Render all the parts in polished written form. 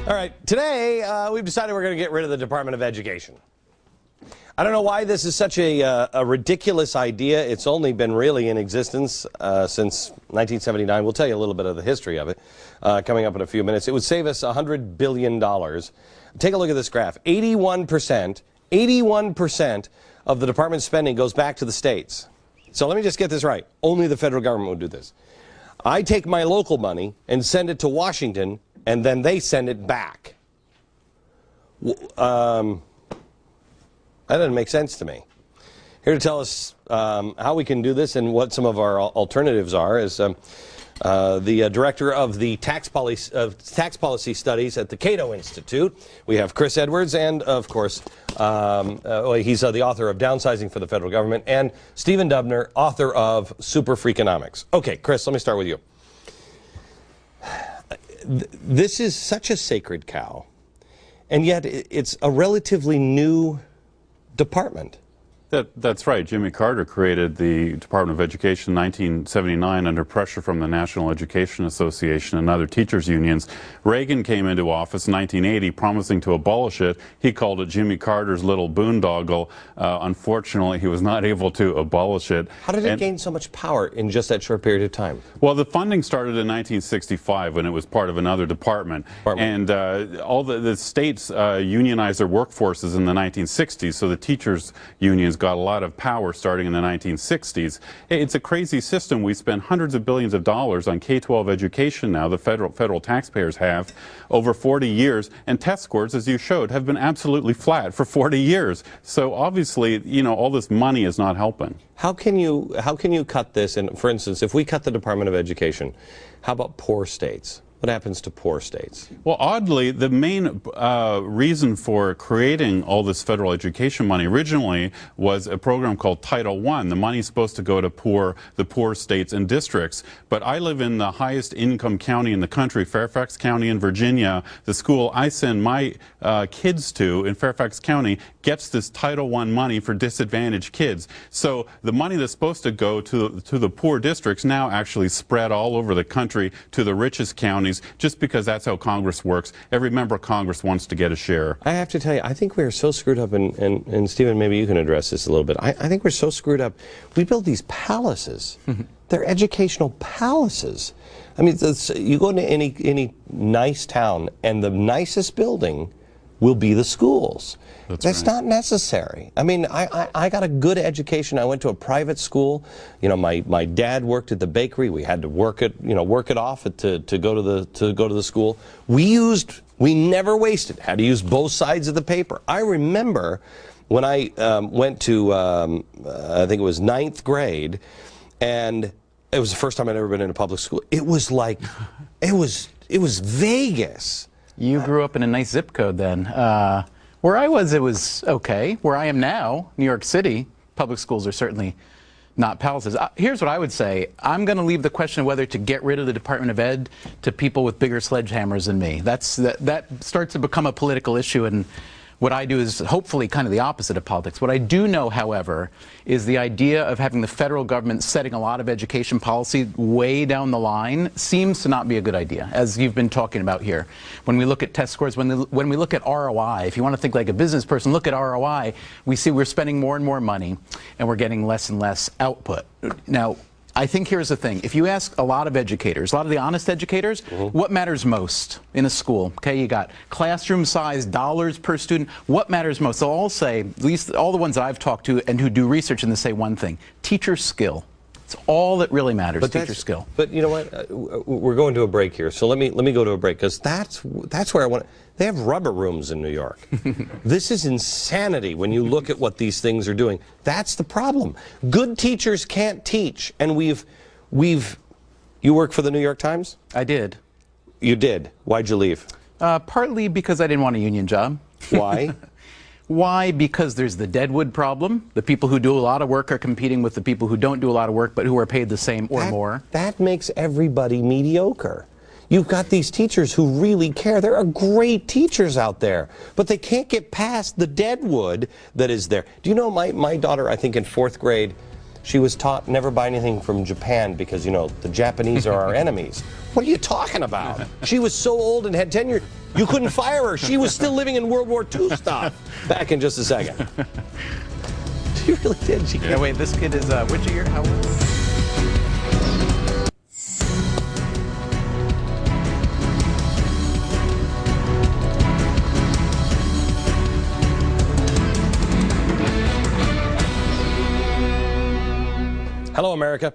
All right, today we've decided we're going to get rid of the Department of Education. I don't know why this is such a ridiculous idea. It's only been really in existence since 1979. We'll tell you a little bit of the history of it coming up in a few minutes. It would save us $100 billion. Take a look at this graph. 81% of the department's spending goes back to the states. So let me just get this right. Only the federal government would do this. I take my local money and send it to Washington, and then they send it back. That doesn't make sense to me. Here to tell us how we can do this and what some of our alternatives are is the director of the tax policy studies at the Cato Institute. We have Chris Edwards, and of course, he's the author of Downsizing for the Federal Government, and Stephen Dubner, author of Super Freakonomics. Okay, Chris, let me start with you. This is such a sacred cow, and yet it's a relatively new department. That's right. Jimmy Carter created the Department of Education in 1979 under pressure from the National Education Association and other teachers' unions. Reagan came into office in 1980 promising to abolish it. He called it Jimmy Carter's little boondoggle. Unfortunately, he was not able to abolish it. How did it gain so much power in just that short period of time? Well, the funding started in 1965 when it was part of another department. And all the states unionized their workforces in the 1960s, so the teachers' unions got a lot of power starting in the 1960s. It's a crazy system. We spend hundreds of billions of dollars on K-12 education now, the federal taxpayers have, over 40 years, and test scores, as you showed, have been absolutely flat for 40 years. So obviously, you know, all this money is not helping. How can you cut this? And for instance, if we cut the Department of Education, how about poor states? What happens to poor states? Well, oddly, the main reason for creating all this federal education money originally was a program called Title I. The money is supposed to go to the poor states and districts. But I live in the highest income county in the country, Fairfax County in Virginia. The school I send my kids to in Fairfax County gets this Title I money for disadvantaged kids. So the money that's supposed to go to the poor districts now actually spread all over the country to the richest counties, just because that's how Congress works. Every member of Congress wants to get a share. I have to tell you, I think we're so screwed up, and Stephen, maybe you can address this a little bit. I think we're so screwed up. We build these palaces. They're educational palaces. I mean, you go into any nice town, and the nicest building will be the schools. That's not necessary. I mean, I got a good education. I went to a private school. You know, my dad worked at the bakery. We had to work it off to go to the school. We never wasted. Had to use both sides of the paper. I remember when I went to I think it was 9th grade, and it was the first time I'd ever been in a public school. It was like it was Vegas. You grew up in a nice zip code then. Where I was, it was okay. Where I am now, New York City, public schools are certainly not palaces. Here's what I would say. I'm going to leave the question of whether to get rid of the Department of Ed to people with bigger sledgehammers than me. That starts to become a political issue, and what I do is hopefully kind of the opposite of politics. What I do know, however, is the idea of having the federal government setting a lot of education policy way down the line seems to not be a good idea, as you've been talking about here. When we look at test scores, when we look at ROI, if you want to think like a business person, look at ROI, we see we're spending more and more money, and we're getting less and less output. Now, I think here's the thing. If you ask a lot of educators, a lot of the honest educators, what matters most in a school? Okay, you got classroom size, dollars per student. What matters most? They'll all say, at least all the ones that I've talked to and who do research, and they say one thing: teacher skill. It's all that really matters, teacher skill. But you know what? We're going to a break here, so let me go to a break, because that's where I want. They have rubber rooms in New York. This is insanity when you look at what these things are doing. That's the problem. Good teachers can't teach, and you work for the New York Times? I did. You did. Why'd you leave? Partly because I didn't want a union job. Why? Why? Because there's the deadwood problem. The people who do a lot of work are competing with the people who don't do a lot of work but who are paid the same or more. That makes everybody mediocre. You've got these teachers who really care. There are great teachers out there, but they can't get past the deadwood that is there. Do you know my daughter, I think in 4th grade, She was taught never buy anything from Japan because, you know, the Japanese are our enemies. What are you talking about? She was so old and had tenure, you couldn't fire her. She was still living in World War II stuff. Back in just a second. She really did. She Yeah, wait, this kid is, which year? How old? Hello, America.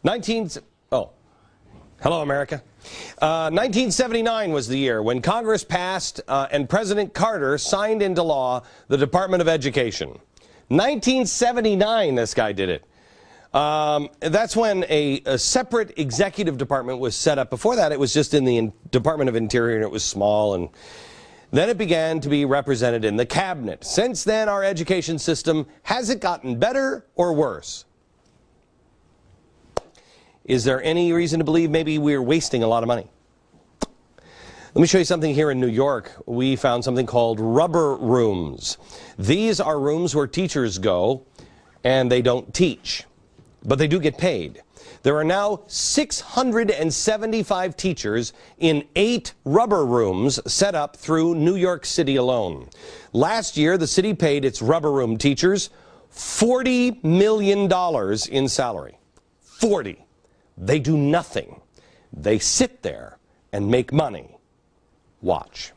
Hello, America. 1979 was the year when Congress passed and President Carter signed into law the Department of Education. 1979, this guy did it. That's when a separate executive department was set up. Before that, it was just in the Department of Interior, and it was small, and then it began to be represented in the cabinet. Since then, our education system, has it gotten better or worse? Is there any reason to believe maybe we're wasting a lot of money? Let me show you something here in New York. We found something called rubber rooms. These are rooms where teachers go and they don't teach, but they do get paid. There are now 675 teachers in 8 rubber rooms set up through New York City alone. Last year, the city paid its rubber room teachers $40 million in salary. 40. They do nothing. They sit there and make money. Watch.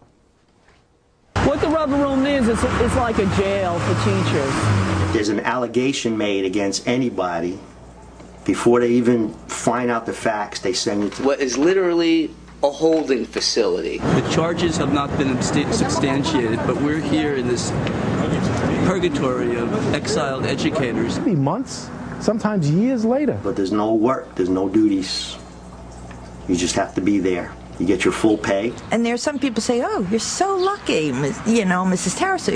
What the rubber room is, it's like a jail for teachers. If there's an allegation made against anybody, before they even find out the facts, they send it to what is literally a holding facility. The charges have not been substantiated, but we're here in this purgatory of exiled educators. It could be months, sometimes years later. But there's no work, there's no duties. You just have to be there. You get your full pay. And there's some people say, oh, you're so lucky, you know, Mrs. Terrace.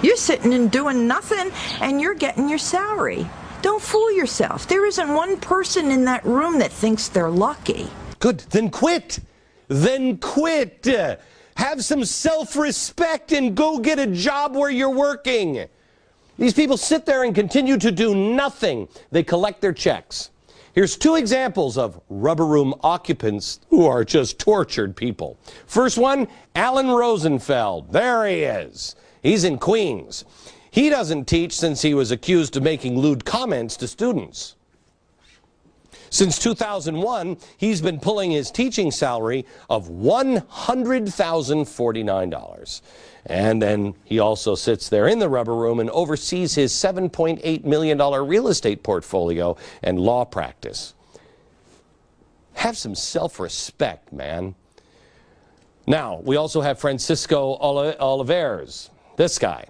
You're sitting and doing nothing, and you're getting your salary. Don't fool yourself. There isn't one person in that room that thinks they're lucky. Good. Then quit. Then quit. Have some self-respect and go get a job where you're working. These people sit there and continue to do nothing. They collect their checks. Here's 2 examples of rubber room occupants who are just tortured people. First one, Alan Rosenfeld. There he is. He's in Queens. He doesn't teach since he was accused of making lewd comments to students. Since 2001, he's been pulling his teaching salary of $100,049. And then he also sits there in the rubber room and oversees his $7.8 million real estate portfolio and law practice. Have some self-respect, man. Now, we also have Francisco Olivares, this guy.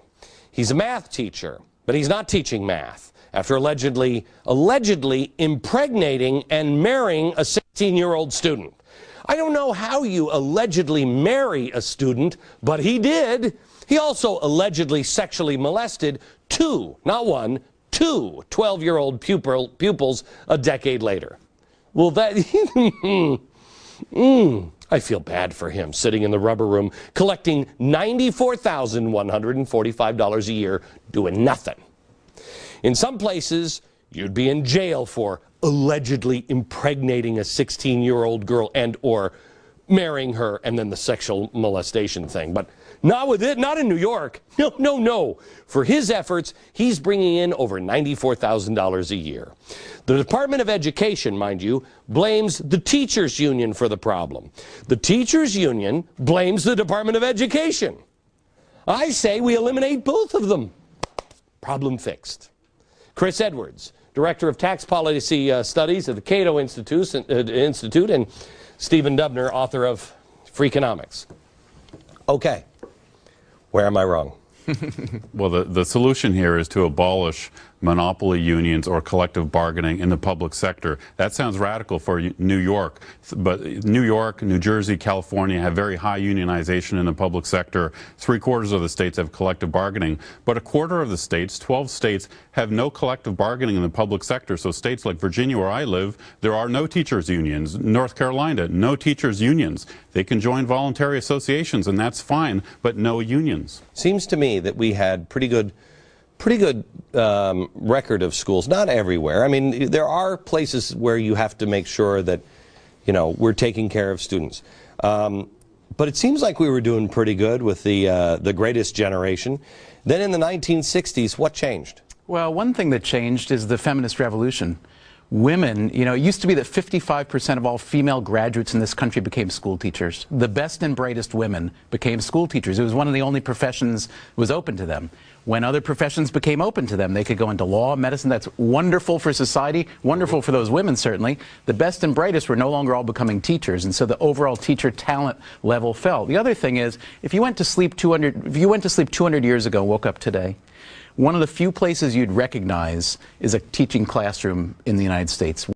He's a math teacher, but he's not teaching math after allegedly impregnating and marrying a 16-year-old student. I don't know how you allegedly marry a student, but he did. He also allegedly sexually molested 2, not 1, 2 12-year-old pupils a decade later. Well, that... I feel bad for him, sitting in the rubber room, collecting $94,145 a year, doing nothing. In some places, you'd be in jail for allegedly impregnating a 16-year-old girl and or marrying her, and then the sexual molestation thing. But not with it, not in New York. No, no, no. For his efforts, he's bringing in over $94,000 a year. The Department of Education, mind you, blames the teachers' union for the problem. The teachers' union blames the Department of Education. I say we eliminate both of them. Problem fixed. Chris Edwards, Director of Tax Policy Studies at the Cato Institute, and Stephen Dubner, author of Freakonomics. Okay, where am I wrong? Well, the solution here is to abolish monopoly unions or collective bargaining in the public sector. That sounds radical for New York, but New York, New Jersey, California have very high unionization in the public sector. 3/4 of the states have collective bargaining, but 1/4 of the states, 12 states, have no collective bargaining in the public sector. So states like Virginia, where I live, there are no teachers unions. North Carolina, no teachers unions. They can join voluntary associations, and that's fine, but no unions. Seems to me that we had pretty good pretty good record of schools. Not everywhere. I mean, there are places where you have to make sure that, you know, we're taking care of students. But it seems like we were doing pretty good with the Greatest Generation. Then in the 1960s, what changed? Well, one thing that changed is the feminist revolution. Women, you know, it used to be that 55% of all female graduates in this country became school teachers. The best and brightest women became school teachers. It was one of the only professions that was open to them. When other professions became open to them, they could go into law, medicine. That's wonderful for society, wonderful for those women, certainly. The best and brightest were no longer all becoming teachers, and so the overall teacher talent level fell. The other thing is, if you went to sleep 200 years ago and woke up today, one of the few places you'd recognize is a teaching classroom in the United States.